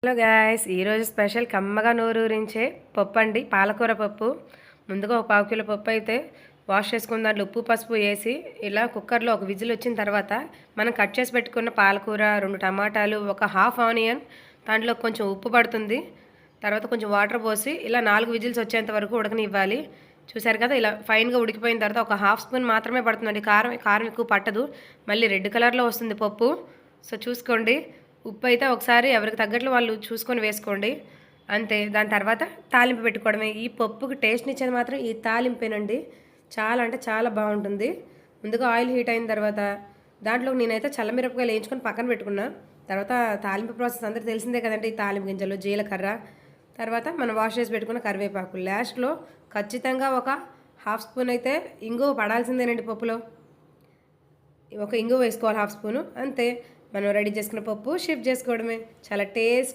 Hello guys, ఈరోజు special కమ్మగా నోరూరించే పప్పు అండి, పాలకూర పప్పు. ముందుగా ఒక 1/2 కిలో పప్పు అయితే వాష్ చేసుకుని దాంట్లో ఉప్పు పసుపు వేసి ఇలా కుక్కర్లో ఒక విజిల్ వచ్చిన తర్వాత మనం కట్ చేసి పెట్టుకున్న పాలకూర, 2 టమాటాలు, ఒక హాఫ్ ఆనియన్, దాంట్లో కొంచెం ఉప్పు పడుతుంది. తర్వాత కొంచెం వాటర్ పోసి ఇలా 4 విజిల్స్ వచ్చేంత వరకు ఉడకనివ్వాలి. చూసారు కదా, ఇలా ఫైన్గా ఉడికిపోయిన తర్వాత ఒక హాఫ్ స్పూన్ మాత్రమే పడుతుందండి. కారం ఎక్కువ పట్టదు. మళ్ళీ రెడ్ కలర్లో వస్తుంది పప్పు. సో చూసుకోండి. ఉప్పు అయితే ఒకసారి ఎవరికి తగ్గట్లు వాళ్ళు చూసుకొని వేసుకోండి, అంతే. దాని తర్వాత తాలింపు పెట్టుకోవడమే. ఈ పప్పుకి టేస్ట్ని ఇచ్చేది మాత్రం ఈ తాలింపేనండి. చాలా అంటే చాలా బాగుంటుంది. ముందుగా ఆయిల్ హీట్ అయిన తర్వాత దాంట్లో నేనైతే చల్లమిరపకాయలు వేయించుకొని పక్కన పెట్టుకున్నా. తర్వాత తాలింపు ప్రాసెస్ అందరికీ తెలిసిందే కదండి. ఈ తాలింపు గింజలు, జీలకర్ర, తర్వాత మనం వాష్ చేసి పెట్టుకున్న కరివేపాకు, లాస్ట్లో ఖచ్చితంగా ఒక హాఫ్ స్పూన్ అయితే ఇంగువ పడాల్సిందేనండి పప్పులో. ఒక ఇంగువ వేసుకోవాలి, హాఫ్ స్పూను, అంతే. మనం రెడీ చేసుకున్న పప్పు షిఫ్ట్ చేసుకోవడమే. చాలా టేస్టీ.